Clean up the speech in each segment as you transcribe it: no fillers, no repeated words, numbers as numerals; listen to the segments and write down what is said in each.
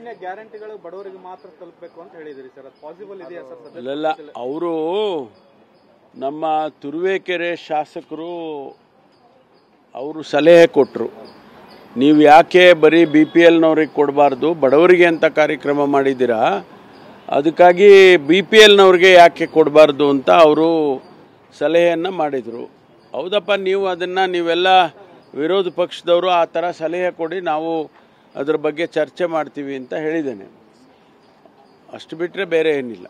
13ನೇ ಗ್ಯಾರಂಟಿಗಳು ಬಡವರಿಗೆ ಮಾತ್ರ ತಲುಪಬೇಕು ಅಂತ ಹೇಳಿದಿರಿ ಸರ್, ಅದು ಪಾಸಿಬಲ್ ಇದೆಯಾ ಸರ್? ಅಲ್ಲ, ಅವರು ನಮ್ಮ ತುರುವೇಕೆರೆ ಶಾಸಕರು ಅವರು ಸಲಹೆ ಕೊಟ್ಟರು, ನೀವು ಯಾಕೆ ಬರೀ BPLನವ್ರಿಗೆ ಕೊಡಬಾರ್ದು, ಬಡವರಿಗೆ ಅಂತ ಕಾರ್ಯಕ್ರಮ ಮಾಡಿದ್ದೀರಾ, ಅದಕ್ಕಾಗಿ BPLನವ್ರಿಗೆ ಯಾಕೆ ಕೊಡಬಾರ್ದು ಅಂತ ಅವರು ಸಲಹೆಯನ್ನು ಮಾಡಿದರು. ಹೌದಪ್ಪ, ನೀವು ಅದನ್ನು ನೀವೆಲ್ಲ ವಿರೋಧ ಪಕ್ಷದವರು ಆ ಥರ ಸಲಹೆ ಕೊಡಿ, ನಾವು ಅದ್ರ ಬಗ್ಗೆ ಚರ್ಚೆ ಮಾಡ್ತೀವಿ ಅಂತ ಹೇಳಿದ್ದೇನೆ. ಅಷ್ಟು ಬಿಟ್ಟರೆ ಬೇರೆ ಏನಿಲ್ಲ.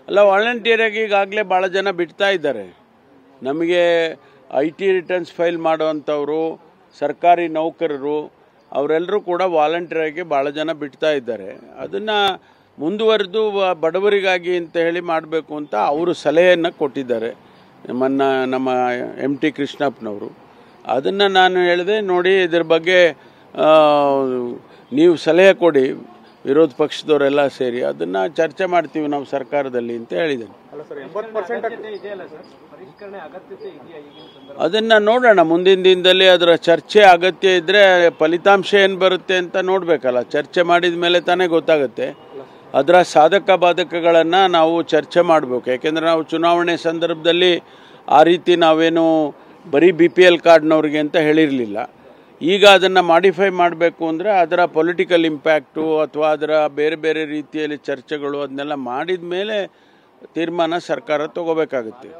ಅಲ್ಲ, ವಾಲಂಟಿಯರಾಗಿ ಈಗಾಗಲೇ ಭಾಳ ಜನ ಬಿಡ್ತಾ ಇದ್ದಾರೆ. ನಮಗೆ IT ರಿಟರ್ನ್ಸ್ ಫೈಲ್ ಮಾಡುವಂಥವರು, ಸರ್ಕಾರಿ ನೌಕರರು, ಅವರೆಲ್ಲರೂ ಕೂಡ ವಾಲಂಟಿಯರಾಗಿ ಭಾಳ ಜನ ಬಿಡ್ತಾ ಇದ್ದಾರೆ. ಅದನ್ನು ಮುಂದುವರೆದು ಬಡವರಿಗಾಗಿ ಅಂತ ಹೇಳಿ ಮಾಡಬೇಕು ಅಂತ ಅವರು ಸಲಹೆಯನ್ನು ಕೊಟ್ಟಿದ್ದಾರೆ ನಮ್ಮ MT ಕೃಷ್ಣಪ್ಪನವರು. ಅದನ್ನು ನಾನು ಹೇಳಿದೆ, ನೋಡಿ ಇದ್ರ ಬಗ್ಗೆ ನೀವು ಸಲಹೆ ಕೊಡಿ, ವಿರೋಧ ಪಕ್ಷದವರೆಲ್ಲ ಸೇರಿ ಅದನ್ನು ಚರ್ಚೆ ಮಾಡ್ತೀವಿ ನಾವು ಸರ್ಕಾರದಲ್ಲಿ ಅಂತ ಹೇಳಿದ್ದೇನೆ. ಅದನ್ನು ನೋಡೋಣ, ಮುಂದಿನ ದಿನದಲ್ಲಿ ಅದರ ಚರ್ಚೆ ಅಗತ್ಯ ಇದ್ದರೆ ಫಲಿತಾಂಶ ಏನು ಬರುತ್ತೆ ಅಂತ ನೋಡಬೇಕಲ್ಲ. ಚರ್ಚೆ ಮಾಡಿದ ಮೇಲೆ ತಾನೇ ಗೊತ್ತಾಗುತ್ತೆ. ಅದರ ಸಾಧಕ ಬಾಧಕಗಳನ್ನು ನಾವು ಚರ್ಚೆ ಮಾಡಬೇಕು. ಯಾಕೆಂದರೆ ನಾವು ಚುನಾವಣೆ ಸಂದರ್ಭದಲ್ಲಿ ಆ ರೀತಿ ನಾವೇನು ಬರೀ BPL ಕಾರ್ಡ್ನವ್ರಿಗೆ ಅಂತ ಹೇಳಿರಲಿಲ್ಲ. ಈಗ ಅದನ್ನು ಮಾಡಿಫೈ ಮಾಡಬೇಕು ಅಂದರೆ ಅದರ ಪೊಲಿಟಿಕಲ್ ಇಂಪ್ಯಾಕ್ಟು ಅಥವಾ ಅದರ ಬೇರೆ ಬೇರೆ ರೀತಿಯಲ್ಲಿ ಚರ್ಚೆಗಳು ಅದನ್ನೆಲ್ಲ ಮಾಡಿದ ಮೇಲೆ ತೀರ್ಮಾನ ಸರ್ಕಾರ ತಗೋಬೇಕಾಗುತ್ತೆ.